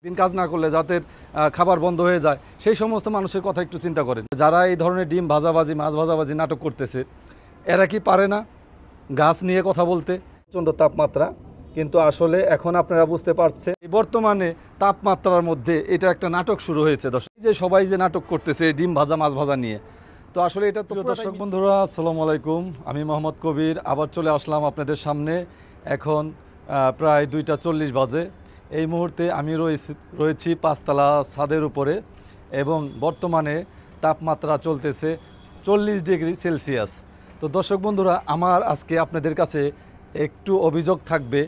দিন কাজ না করলে যাদের খাবার বন্ধ হয়ে যায়, সেই সমস্ত মানুষের কথা একটু চিন্তা করেন। যারা এই ধরনের ডিম ভাজাবাজি, মাছ ভাজাবাজি নাটক করতেছে, এরা কি পারে না গাছ নিয়ে কথা বলতে? প্রচণ্ড তাপমাত্রা, কিন্তু আসলে এখন আপনারা বুঝতে পারছেন বর্তমানে তাপমাত্রার মধ্যে এটা একটা নাটক শুরু হয়েছে। দর্শক, যে সবাই যে নাটক করতেছে ডিম ভাজা মাছ ভাজা নিয়ে, তো আসলে এটা তো দর্শক বন্ধুরা, আসসালামু আলাইকুম, আমি মোহাম্মদ কবির আবার চলে আসলাম আপনাদের সামনে। এখন প্রায় 2টা 40 বাজে। এই মুহূর্তে আমি রয়েছি 5তলা ছাদের উপরে এবং বর্তমানে তাপমাত্রা চলতেছে 40 ডিগ্রি সেলসিয়াস। তো দর্শক বন্ধুরা, আমার আজকে আপনাদের কাছে একটু অভিযোগ থাকবে।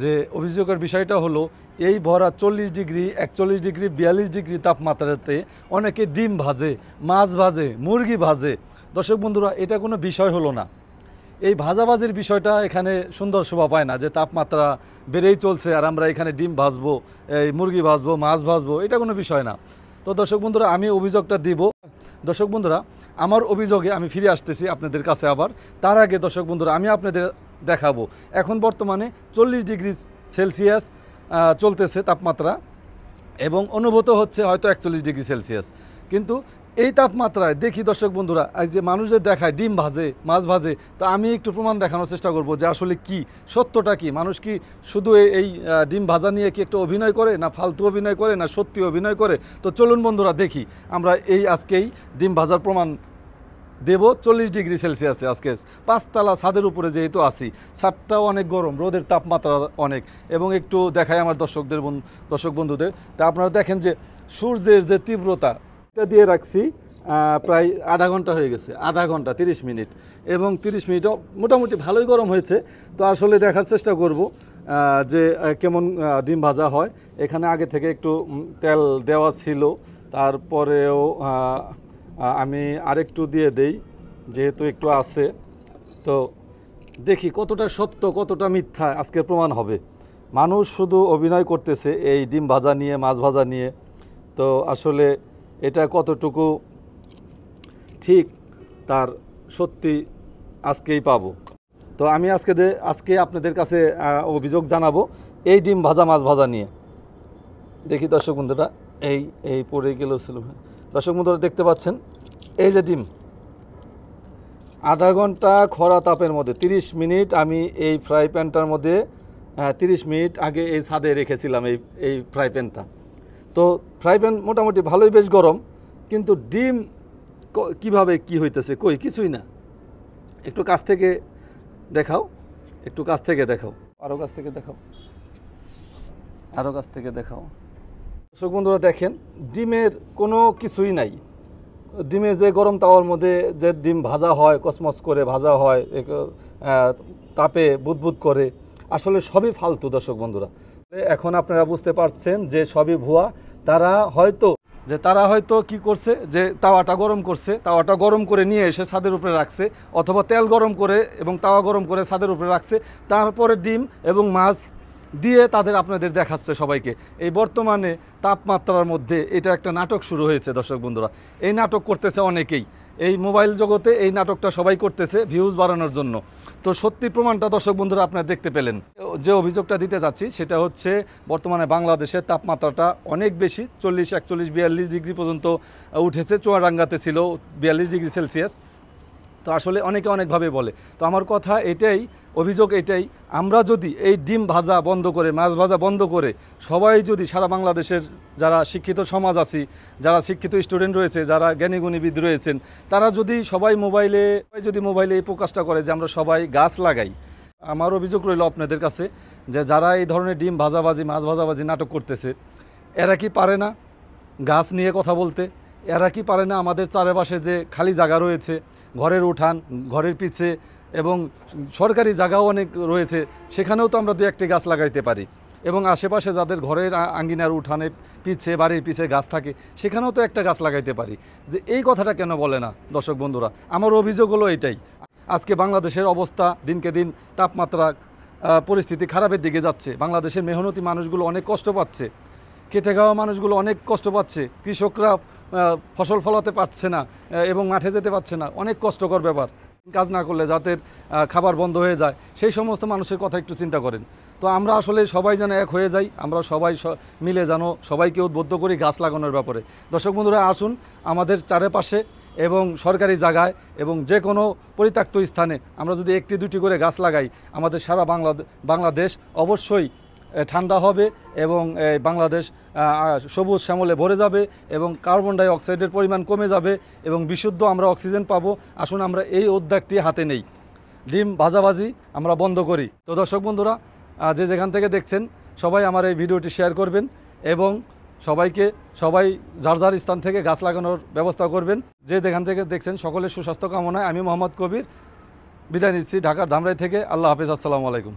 যে অভিযোগের বিষয়টা হলো, এই ভরা 40 ডিগ্রি, 41 ডিগ্রি, 42 ডিগ্রি তাপমাত্রাতে অনেকে ডিম ভাজে, মাছ ভাজে, মুরগি ভাজে। দর্শক বন্ধুরা, এটা কোনো বিষয় হলো না। এই ভাজাভাজির বিষয়টা এখানে সুন্দর শোভা পায় না, যে তাপমাত্রা বেড়েই চলছে আর আমরা এখানে ডিম ভাজবো, এই মুরগি ভাজবো, মাছ ভাজবো, এটা কোনো বিষয় না। তো দর্শক বন্ধুরা, আমি অভিযোগটা দিব। দর্শক বন্ধুরা, আমার অভিযোগে আমি ফিরে আসতেছি আপনাদের কাছে আবার। তার আগে দর্শক বন্ধুরা, আমি আপনাদের দেখাবো এখন বর্তমানে 40 ডিগ্রি সেলসিয়াস চলতেছে তাপমাত্রা এবং অনুভূত হচ্ছে হয়তো 41 ডিগ্রি সেলসিয়াস। কিন্তু এই তাপমাত্রায় দেখি দর্শক বন্ধুরা, এই যে মানুষদের দেখায় ডিম ভাজে, মাছ ভাজে, তো আমি একটু প্রমাণ দেখানোর চেষ্টা করব যে আসলে কি সত্যটা কি। মানুষ কি শুধু এই ডিম ভাজা নিয়ে কি একটু অভিনয় করে, না ফালতু অভিনয় করে, না সত্যি অভিনয় করে? তো চলুন বন্ধুরা, দেখি আমরা এই আজকেই ডিম ভাজার প্রমাণ দেব। 40 ডিগ্রি সেলসিয়াসে আজকে 5তলা ছাদের উপরে যেহেতু আছি, ছাদটাও অনেক গরম, রোদের তাপমাত্রা অনেক। এবং একটু দেখায় আমার দর্শক বন্ধুদের, তা আপনারা দেখেন যে সূর্যের যে তীব্রতা, এটা দিয়ে রাখছি প্রায় আধা ঘন্টা হয়ে গেছে, আধা ঘন্টা 30 মিনিট, এবং 30 মিনিটও মোটামুটি ভালোই গরম হয়েছে। তো আসলে দেখার চেষ্টা করব যে কেমন ডিম ভাজা হয়। এখানে আগে থেকে একটু তেল দেওয়া ছিল, তারপরেও আমি আরেকটু দিয়ে দেই যেহেতু একটু আছে। তো দেখি কতটা সত্য কতটা মিথ্যা আজকে প্রমাণ হবে। মানুষ শুধু অভিনয় করতেছে এই ডিম ভাজা নিয়ে, মাছ ভাজা নিয়ে। তো আসলে এটা কতটুকু ঠিক তার সত্যি আজকেই পাবো। তো আমি আজকে আপনাদের কাছে অভিযোগ জানাবো এই ডিম ভাজা মাছ ভাজা নিয়ে। দেখি দর্শক বন্ধুরা, এই পড়ে গেল ছিল। দর্শক বন্ধুরা, দেখতে পাচ্ছেন এই যে ডিম, আধা ঘন্টা খরা তাপের মধ্যে 30 মিনিট আমি এই ফ্রাই প্যানটার মধ্যে 30 মিনিট আগে এই ছাদে রেখেছিলাম এই ফ্রাই প্যানটা। তো ফ্রাই প্যান মোটামুটি ভালোই বেশ গরম, কিন্তু ডিম কিভাবে কি হইতেছে, কই কিছুই না। একটু কাছ থেকে দেখাও, একটু কাছ থেকে দেখাও, আরও কাছ থেকে দেখাও, আরও কাছ থেকে দেখাও। দর্শক বন্ধুরা দেখেন, ডিমের কোনো কিছুই নাই। ডিমের যে গরম তাওয়ার মধ্যে যে ডিম ভাজা হয়, কসমস করে ভাজা হয়, তাপে বুদবুদ করে, আসলে সবই ফালতু। দর্শক বন্ধুরা, এখন আপনারা বুঝতে পারছেন যে সবই ভুয়া। তারা হয়তো কি করছে, যে তাওয়াটা গরম করছে, তাওয়াটা গরম করে নিয়ে এসে ছাদের উপরে রাখছে, অথবা তেল গরম করে এবং তাওয়া গরম করে ছাদের উপরে রাখছে, তারপরে ডিম এবং মাছ দিয়ে আপনাদের দেখাচ্ছে সবাইকে। এই বর্তমানে তাপমাত্রার মধ্যে এটা একটা নাটক শুরু হয়েছে। দর্শক বন্ধুরা, এই নাটক করতেছে অনেকেই, এই মোবাইল জগতে এই নাটকটা সবাই করতেছে ভিউজ বাড়ানোর জন্য। তো সত্যি প্রমাণটা দর্শক বন্ধুরা আপনারা দেখতে পেলেন। যে অভিযোগটা দিতে যাচ্ছি সেটা হচ্ছে, বর্তমানে বাংলাদেশের তাপমাত্রাটা অনেক বেশি, 40, 41, 42 ডিগ্রি পর্যন্ত উঠেছে। চুয়াডাঙ্গাতে ছিল 42 ডিগ্রি সেলসিয়াস। তো আসলে অনেকে অনেকভাবে বলে। তো আমার কথা এটাই, অভিযোগ এটাই, আমরা যদি এই ডিম ভাজা বন্ধ করে, মাছ ভাজা বন্ধ করে, সবাই যদি সারা বাংলাদেশের যারা শিক্ষিত সমাজ আছি, যারা শিক্ষিত স্টুডেন্ট রয়েছে, যারা জ্ঞানীগুণীবিদ রয়েছেন, তারা যদি সবাই মোবাইলে এই প্রকাশটা করে যে আমরা সবাই গাছ লাগাই। আমার অভিযোগ রইল আপনাদের কাছে, যে যারা এই ধরনের ডিম ভাজাবাজি, মাছ ভাজাবাজি নাটক করতেছে, এরা কি পারে না গাছ নিয়ে কথা বলতে? এরা কি পারে না আমাদের চারপাশে যে খালি জায়গা রয়েছে, ঘরের উঠান, ঘরের পিছে এবং সরকারি জায়গাও অনেক রয়েছে, সেখানেও তো আমরা 2-1টি গাছ লাগাইতে পারি। এবং আশেপাশে যাদের ঘরের আঙ্গিনার উঠানে পিছে, বাড়ির পিছে গাছ থাকে, সেখানেও তো একটা গাছ লাগাইতে পারি। যে এই কথাটা কেন বলে না দর্শক বন্ধুরা? আমার অভিযোগ হলো এটাই। আজকে বাংলাদেশের অবস্থা দিনকে দিন, তাপমাত্রা পরিস্থিতি খারাপের দিকে যাচ্ছে। বাংলাদেশের মেহনতি মানুষগুলো অনেক কষ্ট পাচ্ছে, খেটে খাওয়া মানুষগুলো অনেক কষ্ট পাচ্ছে, কৃষকরা ফসল ফলাতে পারছে না এবং মাঠে যেতে পারছে না, অনেক কষ্টকর ব্যাপার। কাজ না করলে যাদের খাবার বন্ধ হয়ে যায়, সেই সমস্ত মানুষের কথা একটু চিন্তা করেন। তো আমরা আসলে সবাই যেন এক হয়ে যাই, আমরা সবাই মিলে যেন সবাইকে উদ্বুদ্ধ করি গাছ লাগানোর ব্যাপারে। দর্শক বন্ধুরা, আসুন আমাদের চারপাশে এবং সরকারি জায়গায় এবং যে কোনো পরিত্যক্ত স্থানে আমরা যদি একটি দুটি করে গাছ লাগাই, আমাদের সারা বাংলাদেশ অবশ্যই ঠান্ডা হবে এবং বাংলাদেশ সবুজ শ্যামলে ভরে যাবে এবং কার্বন ডাই অক্সাইডের পরিমাণ কমে যাবে এবং বিশুদ্ধ আমরা অক্সিজেন পাবো। আসুন আমরা এই উদ্যোগটি হাতে নেই, ডিম ভাজাভাজি আমরা বন্ধ করি। তো দর্শক বন্ধুরা, যে যেখান থেকে দেখছেন সবাই আমার এই ভিডিওটি শেয়ার করবেন এবং সবাই যার যার স্থান থেকে গাছ লাগানোর ব্যবস্থা করবেন। যে যেখান থেকে দেখছেন সকলের সুস্বাস্থ্য কামনায় আমি মোহাম্মদ কবির বিদায় নিচ্ছি ঢাকার ধামরাই থেকে। আল্লাহ হাফেজ, আসসালামু আলাইকুম।